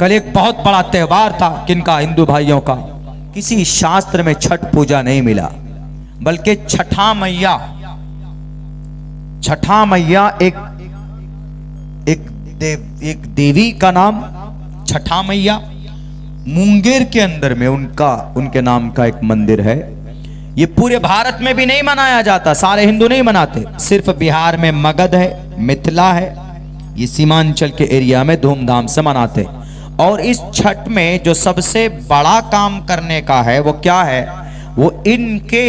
कल एक बहुत बड़ा त्योहार था किनका, हिंदू भाइयों का। किसी शास्त्र में छठ पूजा नहीं मिला, बल्कि छठा मैया एक देवी का नाम छठा मैया। मुंगेर के अंदर में उनके नाम का एक मंदिर है। ये पूरे भारत में भी नहीं मनाया जाता, सारे हिंदू नहीं मनाते, सिर्फ बिहार में मगध है, मिथिला है, ये सीमांचल के एरिया में धूमधाम से मनाते। और इस छठ में जो सबसे बड़ा काम करने का है वो क्या है, वो इनके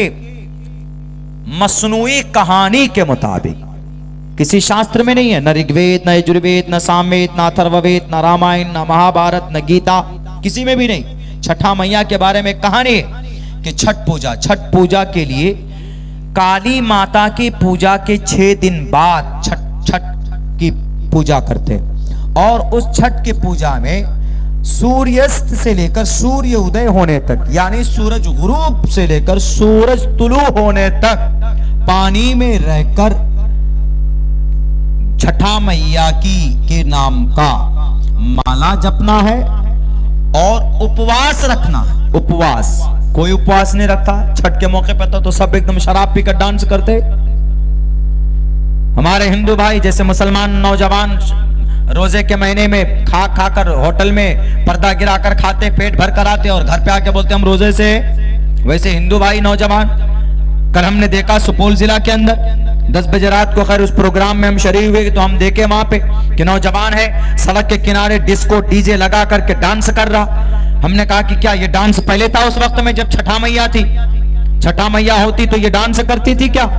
मसनूई कहानी के मुताबिक, किसी शास्त्र में नहीं है, न ऋग्वेद, न यजुर्वेद, न सामवेद, न अथर्ववेद, न रामायण, न महाभारत, न गीता, किसी में भी नहीं। छठा मैया के बारे में कहानी है कि छठ पूजा के लिए काली माता की पूजा के 6 दिन बाद छठ की पूजा करते। और उस छठ की पूजा में सूर्यास्त से लेकर सूर्य उदय होने तक, यानी सूरज गुरूब से लेकर सूरज तुलू होने तक पानी में रहकर छठा मैया के नाम का माला जपना है और उपवास रखना है। उपवास, कोई उपवास नहीं रखता छठ के मौके पर, तो सब एकदम शराब पीकर डांस करते। हमारे हिंदू भाई जैसे मुसलमान नौजवान रोजे के महीने में खा कर होटल में पर्दा गिराकर खाते, पेट भर कर आते और घर पे आके बोलते हम रोजे से, वैसे हिंदू भाई नौजवान, कल हमने देखा सुपौल जिला के अंदर 10 बजे रात को, खैर उस प्रोग्राम में हम शरीक हुए तो हम देखे वहां पे कि नौजवान है सड़क के किनारे डिस्को डीजे लगा करके डांस कर रहा। हमने कहा कि क्या ये डांस पहले था उस वक्त में जब छठा मैया थी? छठा मैया होती तो ये डांस करती थी क्या?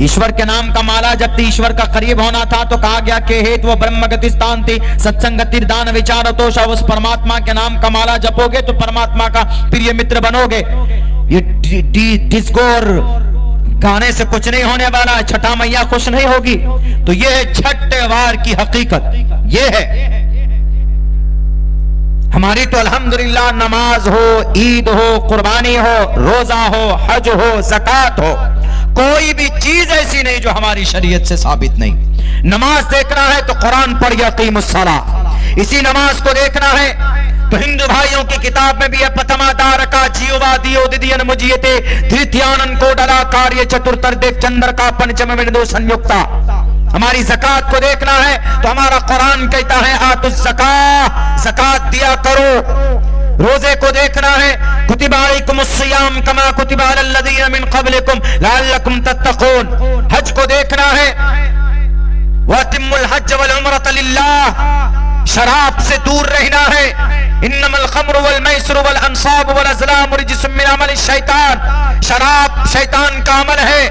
ईश्वर के नाम का माला जपती, ईश्वर का करीब होना था तो कहा गया कि हेतु ब्रह्म गति स्थान थी सत्संगति दान विचार तो उस परमात्मा के नाम का माला जपोगे तो परमात्मा का प्रिय मित्र बनोगे। ये डिस्को और गाने से कुछ नहीं होने वाला है, छठा मैया खुश नहीं होगी। तो ये है छठ त्योहार की हकीकत, ये है हमारी। तो अल्हम्दुलिल्लाह नमाज हो, ईद हो, कुर्बानी हो, रोजा हो, हज हो, ज़कात हो, कोई भी चीज ऐसी नहीं जो हमारी शरीयत से साबित नहीं। नमाज देखना है तो कुरान पढ़ यकीमुस्सलाह, इसी नमाज को देखना है तो हिंदू भाइयों की किताब में भी है पतमादारका जीववादियो दिदियन मुजियते धृत्यानन को डला कार्य चतुर्थदेव चंद्र का पंचम बिंदु संयुक्ता। हमारी ज़कात को देखना है तो हमारा कुरान कहता है आतुज़ ज़कात, ज़कात दिया करो। रोजे को देखना है कुतिबा अलैकुमुस्सियाम कमा कुतिबा अलल्लज़ीना मिन क़ब्लिकुम लअल्लकुम तत्तक़ून। हज को देखना है वअतिम्मुल हज्ज वल उम्रता लिल्लाह, शराब से दूर रहना है। इन्नमल खम्रु वल मैसरु वल अंसाब वल अज़लाम रिज्सुम मिन अमलिश शैतान, शराब शैतान का अमल है।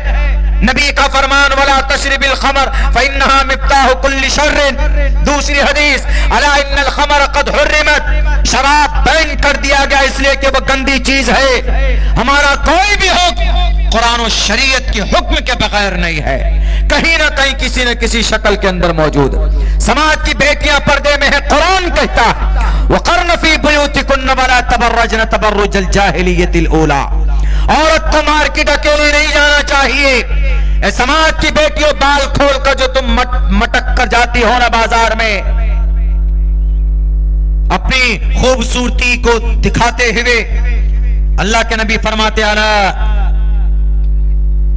नबी का फरमान वला तशरिबिल खमर फइन्नहा मिफ्ताहु कुल्ली शर्रिन। दूसरी हदीस अला इन्नल खमर कद हुर्रिमत, शराब बैन कर दिया गया इसलिए कि वह गंदी चीज है। हमारा कोई भी हुक्म कुरान और शरीयत के हुक्म के बगैर नहीं है, कहीं ना कहीं किसी न किसी शक्ल के अंदर मौजूद। समाज की बेटियां पर्दे में है, कुरान कहता है वक़र्न फी बुयूतिकुन्न वला तबर्रजन तबर्रुजल जाहिलियतिल ऊला। औरत को मार्केट अकेले नहीं जाना चाहिए। समाज की बेटियों बाल खोल कर जो तुम मटक कर जाती हो ना बाजार में, अपनी खूबसूरती को दिखाते हुए, अल्लाह के नबी फरमाते आला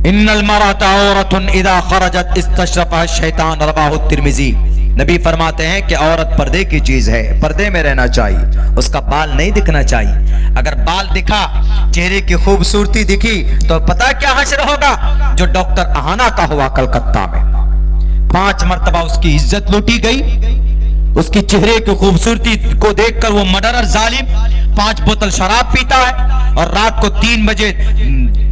इन्नल मरअता औरतुन इदा खरजत इस्तशरफहा शैतान, रवाहु तिर्मिज़ी। नबी फरमाते हैं कि औरत पर्दे की चीज है, पर्दे में रहना चाहिए, उसका बाल नहीं दिखना चाहिए। अगर बाल दिखा, चेहरे की खूबसूरती दिखी तो पता क्या हश्र होगा? जो डॉक्टर अहाना का हुआ कलकत्ता में, 5 मरतबा उसकी इज्जत लूटी गई। उसकी चेहरे की खूबसूरती को देखकर वो मर्डरर जालिम 5 बोतल शराब पीता है और रात को 3 बजे,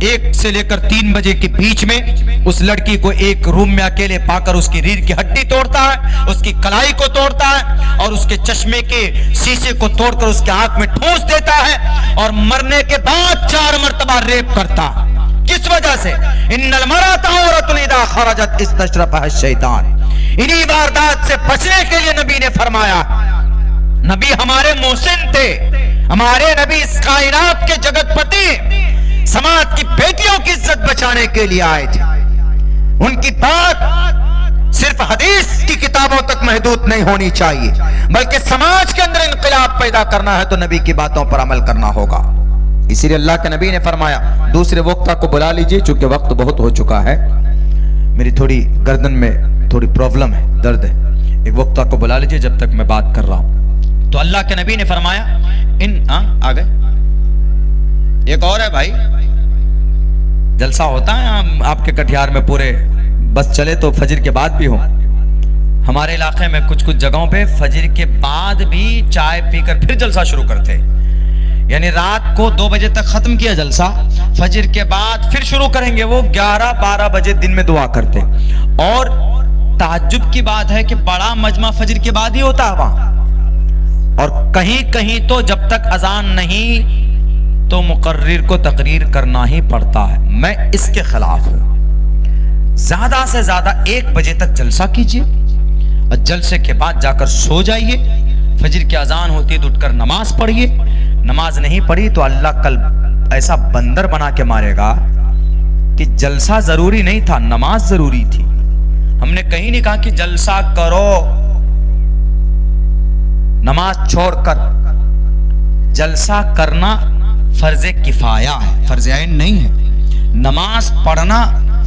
1 से लेकर 3 बजे के बीच में उस लड़की को एक रूम में अकेले पाकर उसकी रीढ़ की हड्डी तोड़ता है, उसकी कलाई को तोड़ता है और उसके चश्मे के शीशे को तोड़कर उसके आंख में ठूंस देता है और मरने के बाद 4 मरतबा रेप करता। किस वजह से? इन्नल मरअता औरतुन इदा खरजत इस्तशरफहा शैतान। इन्हीं वारदात से बचने के लिए नबी ने फरमाया, नबी हमारे मोहसिन थे, हमारे नबी इस कायनात के जगतपति समाज की बेटियों की इज्जत बचाने के लिए आए थे। उनकी बात सिर्फ हदीस की किताबों तक महदूद नहीं होनी चाहिए, बल्कि समाज के अंदर इनकलाब पैदा करना है तो नबी की बातों पर अमल करना होगा। इसीलिए अल्लाह के नबी ने फरमाया दूसरे वक्ता को बुला लीजिए, चूंकि वक्त बहुत हो चुका है। मेरी थोड़ी गर्दन में थोड़ी प्रॉब्लम है, दर्द है, एक वक्ता को बुला लीजिए जब तक मैं बात कर रहा हूं। तो अल्लाह के नबी ने फरमाया आ गए, एक और है भाई, जलसा होता है आपके कटिहार में पूरे, बस चले तो फजर के बाद भी हो। हमारे इलाके में कुछ कुछ जगहों पे फजर के बाद भी चाय पीकर फिर जलसा शुरू करते, यानी रात को 2 बजे तक खत्म किया जलसा, फजर के बाद फिर शुरू करेंगे वो 11-12 बजे दिन में दुआ करते। और ताज्जुब की बात है कि बड़ा मजमा फजर के बाद ही होता है वहां, और कहीं कहीं तो जब तक अजान नहीं तो मुकर्रिर को तकरीर करना ही पड़ता है। मैं इसके खिलाफ हूं। ज्यादा से ज्यादा 1 बजे तक जलसा कीजिए और जलसे के बाद जाकर सो जाइए। फजर की अजान होती है तो उठकर नमाज पढ़िए। नमाज नहीं पढ़ी तो अल्लाह कल ऐसा बंदर बना के मारेगा कि जलसा जरूरी नहीं था, नमाज जरूरी थी। हमने कहीं नहीं कहा कि जलसा करो नमाज छोड़कर। जलसा करना फर्ज किफाया है, फर्ज ऐन नहीं है। नमाज पढ़ना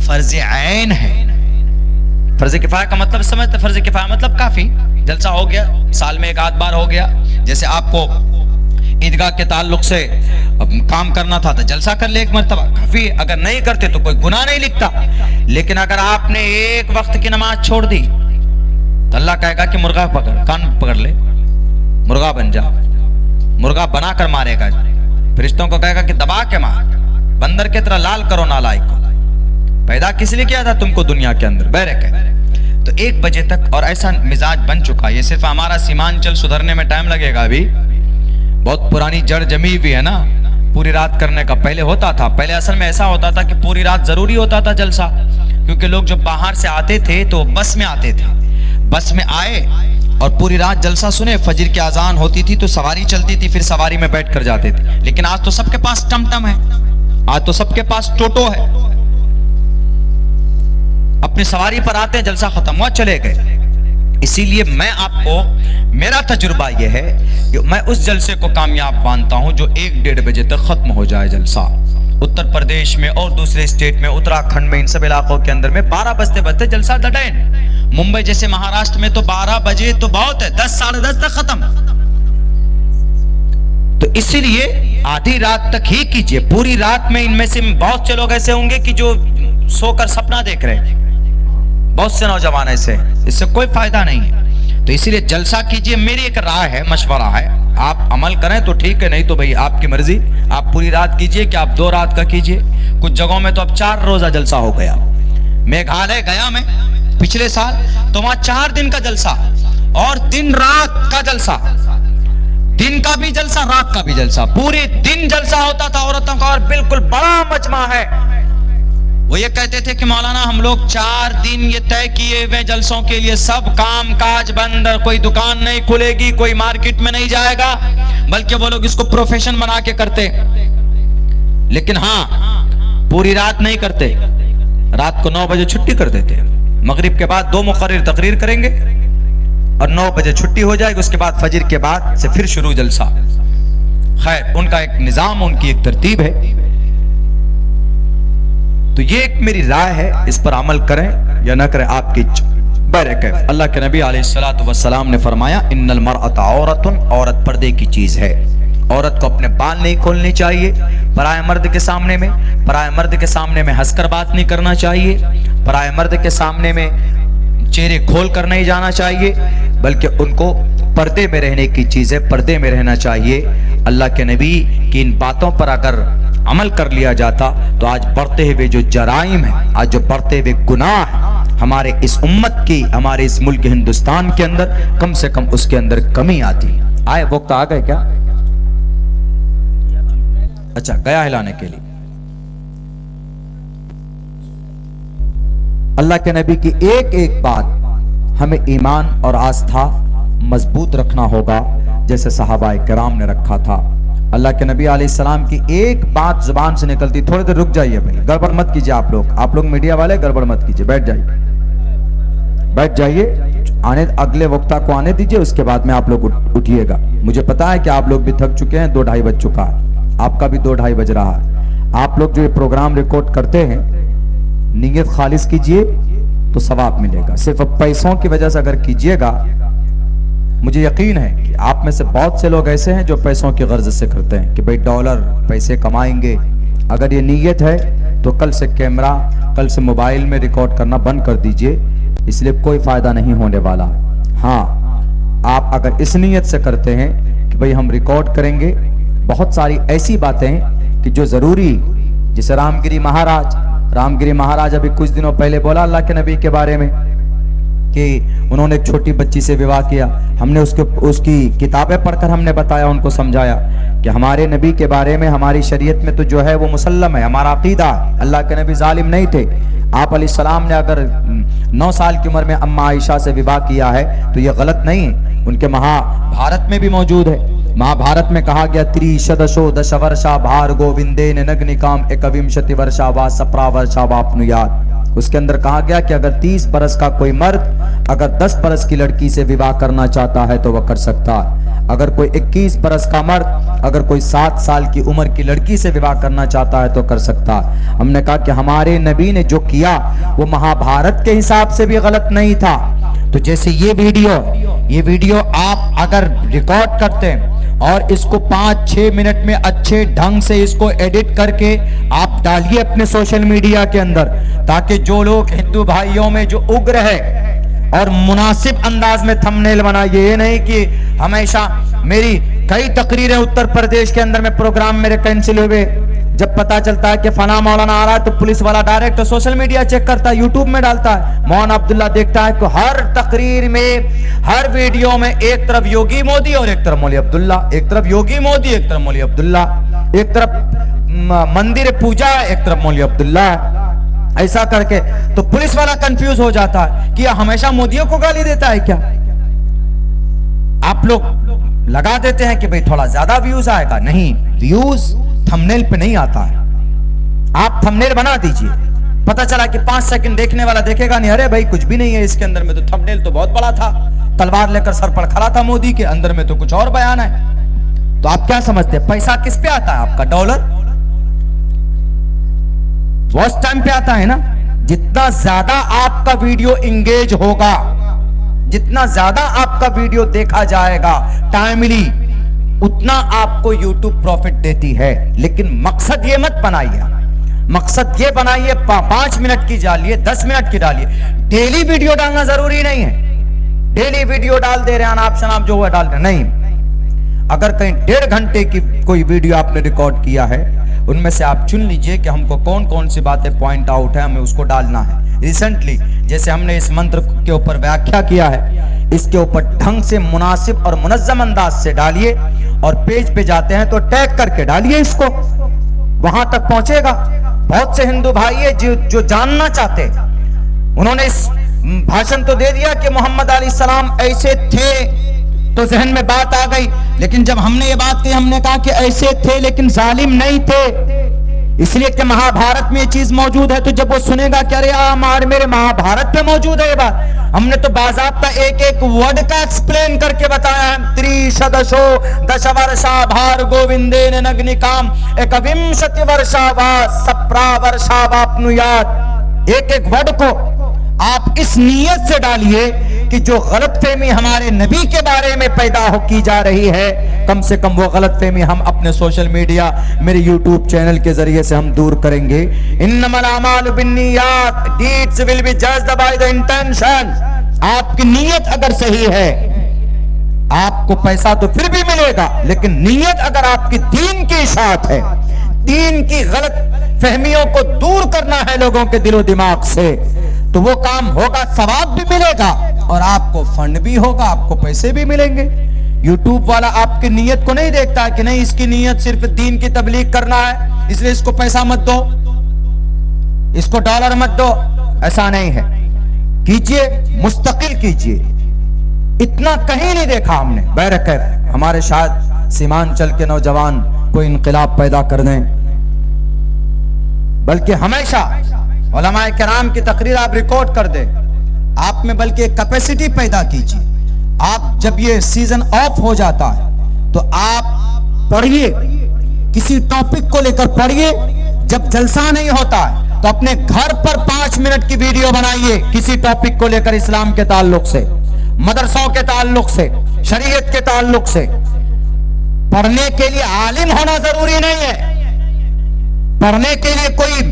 फर्ज ऐन है। फर्ज किफाया का मतलब समझते? फर्ज किफाया मतलब काफी, जलसा हो गया, साल में 1 आध बार हो गया। जैसे आपको ईदगाह के ताल्लुक से काम करना था तो जलसा कर ले 1 मरतबा, काफी। अगर नहीं करते तो कोई गुनाह नहीं लिखता। लेकिन अगर आपने 1 वक्त की नमाज छोड़ दी तो अल्लाह कहेगा कि मुर्गा पकड़, कान पकड़ ले, मुर्गा बन जा। मुर्गा बनाकर मारेगा, फरिश्तों को कहेगा कि दबा के मार, बंदर की तरह लाल करो नालायक को। पैदा किस लिए किया था तुमको दुनिया के अंदर, बैरक है। तो 1 बजे तक, और ऐसा मिजाज बन चुका है, ये सिर्फ हमारा सीमांचल सुधरने में टाइम लगेगा। अभी बहुत पुरानी जड़ जमी हुई है ना, पूरी रात करने का पहले होता था। पहले असल में ऐसा होता था कि पूरी रात जरूरी होता था जलसा, क्योंकि लोग जब बाहर से आते थे तो बस में आते थे, बस में आए और पूरी रात जलसा सुने। फजर की अजान होती थी तो सवारी चलती थी, फिर सवारी में बैठ कर जाते थे। लेकिन आज तो सबके पास टमटम है, आज तो सबके पास टोटो है, अपनी सवारी पर आते हैं, जलसा खत्म हुआ चले गए। इसीलिए मैं आपको, मेरा तजुर्बा यह है कि मैं उस जलसे को कामयाब मानता हूं जो 1-1.5 बजे तक खत्म हो जाए जलसा। उत्तर प्रदेश में और दूसरे स्टेट में, उत्तराखंड में, इन सब इलाकों के अंदर में 12 बजते बजते जलसा डटेन। मुंबई जैसे महाराष्ट्र में तो 12 बजे तो बहुत है, 10 साढ़े 10 तक खत्म। तो इसीलिए आधी रात तक ही कीजिए। पूरी रात में इनमें से बहुत से लोग ऐसे होंगे कि जो सोकर सपना देख रहे हैं, बहुत से नौजवान ऐसे, इससे कोई फायदा नहीं है। तो इसीलिए जलसा कीजिए। मेरी एक राय है, मशवरा है, आप अमल करें तो ठीक है, नहीं तो भाई आपकी मर्जी। आप पूरी रात कीजिए कि आप 2 रात का कीजिए। कुछ जगहों में तो अब 4 रोजा जलसा हो गया। मेघालय गया मैं पिछले साल, तो वहां 4 दिन का जलसा और दिन रात का जलसा, दिन का भी जलसा, रात का भी जलसा, पूरे दिन जलसा होता था औरतों का, और बिल्कुल बड़ा मजमा है। वो ये कहते थे कि मौलाना हम लोग 4 दिन ये तय किए हुए जलसों के लिए, सब काम काज बंद, कोई दुकान नहीं खुलेगी, कोई मार्केट में नहीं जाएगा, बल्कि वो लोग इसको प्रोफेशन बना के करते। लेकिन हाँ, पूरी रात नहीं करते, रात को 9 बजे छुट्टी कर देते। मगरिब के बाद 2 मुकर्रिर तकरीर करेंगे और 9 बजे छुट्टी हो जाएगी। उसके बाद फजर के बाद से फिर शुरू जलसा। खैर, उनका एक निजाम, उनकी एक तरतीब है। तो ये एक मेरी राय है, इस पर अमल करें या ना करें आपकी बरकत। अल्लाह के नबी अलैहिस्सलातु वस्सलाम ने फरमाया, इन्नल मरअता औरतुन, औरत पर्दे की चीज है। औरत को अपने बाल नहीं खोलने चाहिए पराये मर्द के सामने में, पराये मर्द के सामने में हंसकर बात नहीं करना चाहिए, पराये मर्द के सामने में चेहरे खोल कर नहीं जाना चाहिए, बल्कि उनको पर्दे में रहने की चीज है, पर्दे में रहना चाहिए। अल्लाह के नबी की इन बातों पर अगर अमल कर लिया जाता तो आज बढ़ते हुए जो जराइम है, आज जो बढ़ते हुए गुनाह है हमारे इस उम्मत की, हमारे इस मुल्क हिंदुस्तान के अंदर, कम से कम उसके अंदर कमी आती। आए वक्त आ गए क्या? अच्छा, गया हिलाने के लिए। अल्लाह के नबी की एक एक बात हमें ईमान और आस्था मजबूत रखना होगा, जैसे सहाबाए किराम ने रखा था। अल्लाह के नबी अलैहिस्सलाम की एक बात जुबान से निकलती, थोड़ी देर रुक जाइए भाई, गड़बड़ मत कीजिए। आप लोग मीडिया वाले गड़बड़ मत कीजिए, बैठ जाइए। बैठ जाइए, अगले वक्ता को आने दीजिए, उसके बाद में आप लोग उठिएगा। मुझे पता है कि आप लोग भी थक चुके हैं, 2-2:30 बज चुका है, आपका भी 2-2:30 बज रहा है। आप लोग जो ये प्रोग्राम रिकॉर्ड करते हैं, नीयत खालिस कीजिए तो सवाब मिलेगा। सिर्फ पैसों की वजह से अगर कीजिएगा, मुझे यकीन है कि आप में से बहुत से लोग ऐसे हैं जो पैसों की गर्ज से करते हैं कि भाई डॉलर पैसे कमाएंगे। अगर ये नीयत है तो कल से कैमरा, कल से मोबाइल में रिकॉर्ड करना बंद कर दीजिए, इसलिए कोई फायदा नहीं होने वाला। हाँ, आप अगर इस नीयत से करते हैं कि भाई हम रिकॉर्ड करेंगे बहुत सारी ऐसी बातें कि जो जरूरी, जैसे रामगिरी महाराज अभी कुछ दिनों पहले बोला अल्लाह के नबी के बारे में कि उन्होंने एक छोटी बच्ची से विवाह किया। हमने उसकी किताबें पढ़कर हमने बताया, उनको समझाया कि हमारे नबी के बारे में हमारी शरीयत में तो जो है वो मुसल्लम है, हमारा अकीदा, अल्लाह के नबी जालिम नहीं थे। आप अलैहिस्सलाम ने अगर 9 साल की उम्र में अम्मा आयशा से विवाह किया है तो ये गलत नहीं है, उनके महाभारत में भी मौजूद है। महाभारत में कहा गया 30 दश वर्षा भार गोविंदे नग्निकाम एकविंशति वर्षा वा सप्रा वर्षा वापनुयात। उसके अंदर कहा गया कि अगर 30 बरस का कोई मर्द अगर 10 बरस की लड़की से विवाह करना चाहता है तो वह कर सकता है। अगर कोई 21 बरस का मर्द अगर कोई 7 साल की उम्र की लड़की से विवाह करना चाहता है तो कर सकता है। हमने कहा कि हमारे नबी ने जो किया वो महाभारत के हिसाब से भी गलत नहीं था। तो जैसे ये वीडियो आप अगर रिकॉर्ड करते हैं और इसको 5-6 मिनट में अच्छे ढंग से इसको एडिट करके आप डालिए अपने सोशल मीडिया के अंदर, ताकि जो लोग हिंदू भाइयों में जो उग्र है और मुनासिब अंदाज में थंबनेल बनाइए। ये नहीं कि हमेशा मेरी कई तकरीरें उत्तर प्रदेश के अंदर में प्रोग्राम मेरे कैंसिल हुए, जब पता चलता है कि फना मौलाना आ रहा है तो पुलिस वाला डायरेक्ट सोशल मीडिया चेक करता है, यूट्यूब में डालता है। मौलाना अब्दुल्ला देखता है कि हर तकरीर में, हर वीडियो में एक तरफ योगी मोदी और एक तरफ मौलवी अब्दुल्ला, एक तरफ योगी मोदी एक तरफ मौलवी अब्दुल्ला, एक तरफ मंदिर पूजा एक तरफ मौलवी अब्दुल्ला, ऐसा करके तो पुलिस वाला कंफ्यूज हो जाता है कि हमेशा मोदियों को गाली देता है क्या। आप लोग लगा देते हैं कि भाई थोड़ा ज्यादा व्यूज आएगा, नहीं, व्यूज थंबनेल पे नहीं आता है। आप थंबनेल बना दीजिए, पता चला कि 5 सेकंड देखने वाला देखेगा नहीं, अरे भाई कुछ भी नहीं है इसके अंदर में, तो थंबनेल तो बहुत बड़ा था, तलवार लेकर सर पर खड़ा था मोदी के, अंदर में तो कुछ और बयान है। तो आप क्या समझते हैं पैसा किस पे आता है? आपका डॉलर वॉच टाइम पे आता है ना। जितना ज्यादा आपका वीडियो इंगेज होगा, जितना ज्यादा आपका वीडियो देखा जाएगा टाइमली, उतना आपको YouTube प्रॉफिट देती है। लेकिन मकसद ये मत बनाइए, मकसद ये बनाइए 5 मिनट की डालिए, 10 मिनट की डालिए। डेली वीडियो डालना जरूरी नहीं है, डेली वीडियो डाल दे रहे हैं आप शनाब जो हुआ डाल रहे नहीं। अगर कहीं 1.5 घंटे की कोई वीडियो आपने रिकॉर्ड किया है, उनमें से आप चुन लीजिए कि हमको कौन कौन सी बातें पॉइंट आउट है, हमें उसको डालना है। रिसेंटली जैसे हमने इस मंत्र के ऊपर व्याख्या किया है, इसके ऊपर ढंग से मुनासिब और मुनज़्ज़म अंदाज से डालिए और पेज पे जाते हैं तो टैग करके डालिए, इसको वहां तक पहुंचेगा। बहुत से हिंदू भाई है जो जानना चाहते, उन्होंने इस भाषण तो दे दिया कि मोहम्मद अलैहिस्सलाम ऐसे थे, तो जहन में बात आ गई। लेकिन जब हमने ये बात की, हमने कहा कि ऐसे थे लेकिन जालिम नहीं थे, इसलिए कि महाभारत में ये चीज मौजूद है। तो जब वो सुनेगा कि अरे मेरे महाभारत में मौजूद है ये बात, हमने तो बाज़ाब्ता एक एक वर्ड का एक्सप्लेन करके बताया है। 30 दश वर्षा भार गोविंदे नग्निकाम एकविंशति वर्षा वा सप्रा वर्षा वापनुयात। एक एक वर्ड को आप इस नीयत से डालिए कि जो गलतफहमी हमारे नबी के बारे में पैदा की जा रही है, कम से कम वो गलतफहमी हम अपने सोशल मीडिया, मेरे यूट्यूब चैनल के जरिए से हम दूर करेंगे। इन्नमल अमालु बिन्नियात, deeds will be judged by the intention. आपकी नीयत अगर सही है, आपको पैसा तो फिर भी मिलेगा, लेकिन नीयत अगर आपकी दीन के साथ है, दीन की गलत फहमियों को दूर करना है लोगों के दिलो दिमाग से, तो वो काम होगा, सवाब भी मिलेगा और आपको फंड भी होगा, आपको पैसे भी मिलेंगे। यूट्यूब वाला आपकी नीयत को नहीं देखता है कि नहीं इसकी नीयत सिर्फ दीन की तबलीग करना है, इसलिए इसको पैसा मत दो, इसको डॉलर मत दो, ऐसा नहीं है। कीजिए, मुस्तकिल कीजिए। इतना कहीं नहीं देखा हमने। बैरकैफ हमारे शायद सीमांचल के नौजवान कोई इनकलाब पैदा कर दें, बल्कि हमेशा उलमाए किराम की तकरीर आप रिकॉर्ड कर दे, आप में बल्कि कैपेसिटी पैदा कीजिए। आप जब ये सीजन ऑफ हो जाता है तो आप पढ़िए, किसी टॉपिक को लेकर पढ़िए। जब जलसा नहीं होता है तो अपने घर पर 5 मिनट की वीडियो बनाइए किसी टॉपिक को लेकर, इस्लाम के ताल्लुक से, मदरसों के ताल्लुक से, शरीयत के ताल्लुक से। पढ़ने के लिए आलिम होना जरूरी नहीं है, पढ़ने के लिए कोई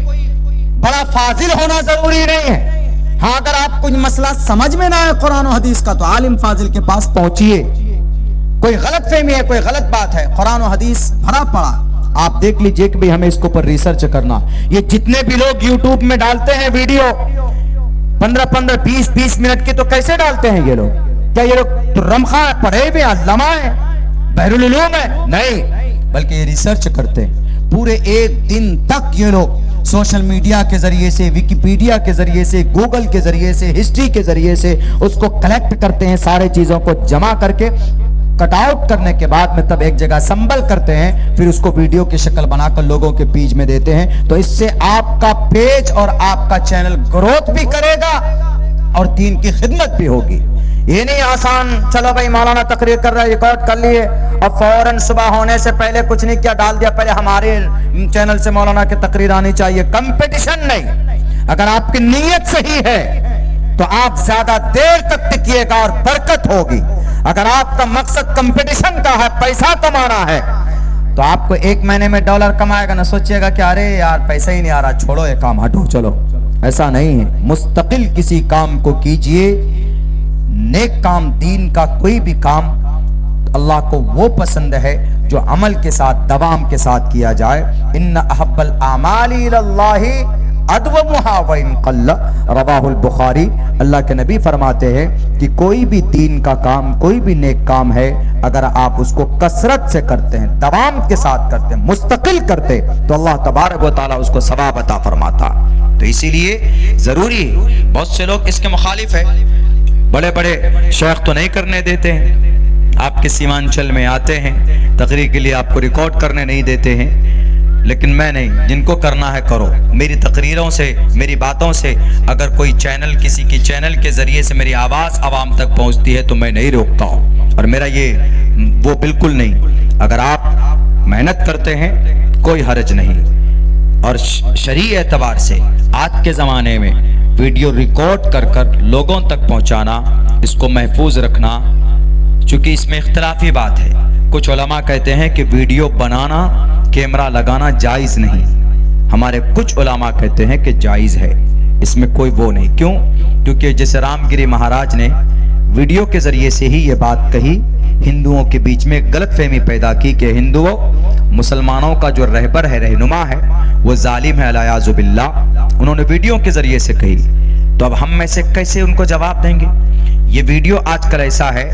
बड़ा फाजिल होना जरूरी नहीं है। हाँ, अगर आप कुछ मसला समझ में ना आए कुरान और हदीस का तो आलिम फाजिल के पास पहुंचिए। कोई गलत फहमी है, कोई गलत बात है, कुरान और हदीस भरा पड़ा, आप देख लीजिए कि भाई हमें इसके ऊपर रिसर्च करना। ये जितने भी लोग यूट्यूब में डालते हैं वीडियो 15-15, 20-20 मिनट की, तो कैसे डालते हैं ये लोग? क्या ये लोग तो रमखा पढ़े हुए अल्लामा है, बहरुल उलूम है? नहीं, बल्कि ये रिसर्च करते हैं। पूरे एक दिन तक ये लोग सोशल मीडिया के जरिए से, विकिपीडिया के जरिए से, गूगल के जरिए से, हिस्ट्री के जरिए से उसको कलेक्ट करते हैं, सारे चीजों को जमा करके कट आउट करने के बाद में तब एक जगह संबल करते हैं, फिर उसको वीडियो की शक्ल बनाकर लोगों के पेज में देते हैं। तो इससे आपका पेज और आपका चैनल ग्रोथ भी करेगा और दीन की खिदमत भी होगी। ये नहीं आसान, चलो भाई मौलाना तकरीर कर रहा है, रिकॉर्ड कर लिए और फौरन सुबह होने से पहले कुछ नहीं किया, डाल दिया, पहले हमारे चैनल से मौलाना की तकरीर आनी चाहिए। कंपटीशन नहीं, अगर आपकी नीयत सही है तो आप ज्यादा देर तक टिकिएगा और बरकत होगी। अगर आपका मकसद कंपटीशन का है, पैसा कमाना है, तो आपको 1 महीने में डॉलर कमाएगा ना सोचिएगा कि अरे यार पैसा ही नहीं आ रहा, छोड़ो ये काम, हटो चलो। ऐसा नहीं है, मुस्तकिल किसी काम को कीजिए। नेक काम, दीन का कोई भी काम अल्लाह को वो पसंद है जो अमल के साथ, दवाम के साथ किया जाए। इन्ना अहब्बल आमाली इलल्लाहि अदवमुहा व इन क़ल्ल, रवाहुल बुखारी। अल्लाह के नबी फरमाते हैं कि कोई भी दीन का काम, कोई भी नेक काम है, अगर आप उसको कसरत से करते हैं, दवाम के साथ करते हैं, मुस्तकिल करते, तो अल्लाह तबारक व तआला उसको सवाब अता फरमाता। तो इसीलिए जरूरी, बहुत से लोग इसके मुखालिफ है, बड़े बड़े शेख तो नहीं करने देते हैं, आपके सीमांचल में आते हैं तकरीर के लिए, आपको रिकॉर्ड करने नहीं देते हैं, लेकिन मैं नहीं, जिनको करना है करो। मेरी तकरीरों से, मेरी बातों से अगर कोई चैनल, किसी की चैनल के जरिए से मेरी आवाज़ आवाम तक पहुंचती है तो मैं नहीं रोकता हूँ, और मेरा ये वो बिल्कुल नहीं। अगर आप मेहनत करते हैं कोई हर्ज नहीं। और शरई एतबार से आज के ज़माने में वीडियो रिकॉर्ड कर कर लोगों तक पहुंचाना, इसको महफूज रखना, चूंकि इसमें इख्तिलाफी बात है। कुछ उलमा कहते हैं कि वीडियो बनाना, कैमरा लगाना जायज़ नहीं, हमारे कुछ उलमा कहते हैं कि जायज़ है, इसमें कोई वो नहीं। क्यों? क्योंकि जैसे रामगिरी महाराज ने वीडियो के जरिए से ही ये बात कही, हिंदुओं के बीच में गलतफहमी पैदा की कि हिंदुओं, मुसलमानों का जो रहबर है, रहनुमा है, वो जालिम है अलियाज़ु बिल्लाह। उन्होंने वीडियो के जरिए से कही, तो अब हम में से कैसे उनको जवाब देंगे? ये वीडियो आजकल ऐसा है,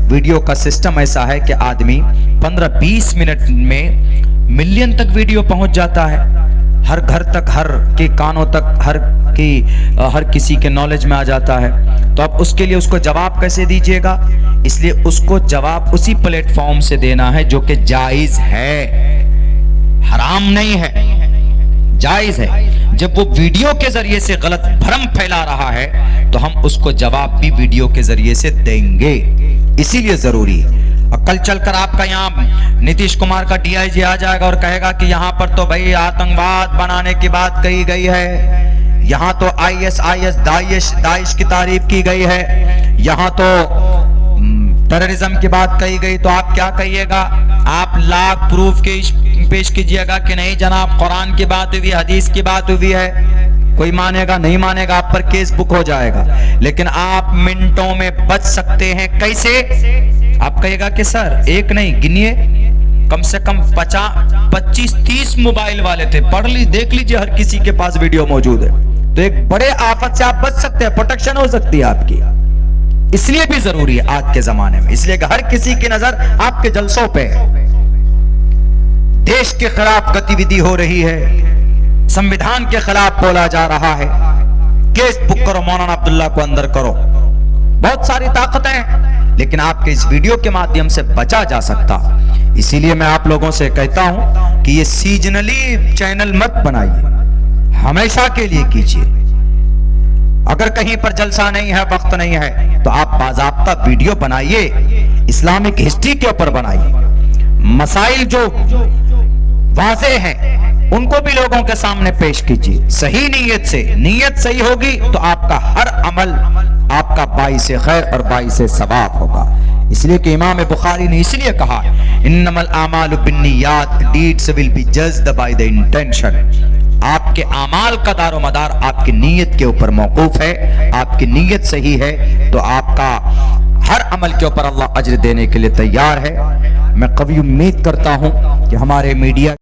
वीडियो का सिस्टम ऐसा है कि आदमी 15-20 मिनट में मिलियन तक वीडियो पहुंच जाता है, हर घर तक, हर के कानों तक, हर किसी के नॉलेज में आ जाता है। तो अब उसके लिए उसको जवाब कैसे दीजिएगा? इसलिए उसको जवाब उसी प्लेटफॉर्म से देना है जो कि जायज़ है, हराम नहीं है, जायज़ है। जब वो वीडियो के जरिए से गलत भ्रम फैला रहा है तो हम उसको जवाब भी वीडियो के जरिए से देंगे, इसीलिए जरूरी। और कल चलकर आपका यहाँ नीतीश कुमार का DIG आ जाएगा और कहेगा कि यहाँ पर तो भाई आतंकवाद बनाने की बात कही गई है, यहाँ तो ISIS दाइश की तारीफ की गई है, यहाँ तो टेररिज्म की बात कही गई, तो आप क्या कहिएगा? आप लाख प्रूफ के पेश कीजिएगा कि नहीं जनाब, कुरान की बात हुई, हदीस की बात हुई है। कोई मानेगा नहीं मानेगा, आप पर केस बुक हो जाएगा। लेकिन आप मिनटों में बच सकते हैं, कैसे? आप कहेगा कि सर एक नहीं, गिनिए कम से कम 25-30 मोबाइल वाले थे, पढ़ ली, देख लीजिए, हर किसी के पास वीडियो मौजूद है। तो एक बड़े आफत से आप बच सकते हैं, प्रोटेक्शन हो सकती है आपकी। इसलिए भी जरूरी है आज के जमाने में, इसलिए हर किसी की नजर आपके जलसों पे है। देश के खिलाफ गतिविधि हो रही है, संविधान के खिलाफ बोला जा रहा है, केस बुक करो, मौलाना अब्दुल्ला को अंदर करो, बहुत सारी ताकतें हैं, लेकिन आपके इस वीडियो के माध्यम से बचा जा सकता। इसीलिए मैं आप लोगों से कहता हूं कि ये सीजनली चैनल मत बनाइए, हमेशा के लिए कीजिए। अगर कहीं पर जलसा नहीं है, वक्त नहीं है, तो आप बाज़ाब्ता वीडियो बनाइए, इस्लामिक हिस्ट्री के ऊपर बनाइए, मसाइल जो वाज़े हैं उनको भी लोगों के सामने पेश कीजिए सही नीयत से। नीयत सही होगी तो आपका हर अमल आपका बाइसे खैर और बाइसे सवाब होगा। इसलिए कि इमाम बुखारी ने इसलिए कहा, इन्नमल आमालु बिन्नियात, deeds will be judged by the intention. आपके आमाल का दारो मदार आपकी नीयत के ऊपर मौकूफ है। आपकी नीयत सही है तो आपका हर अमल के ऊपर अल्लाह अज्र देने के लिए तैयार है। मैं कभी उम्मीद करता हूं कि हमारे मीडिया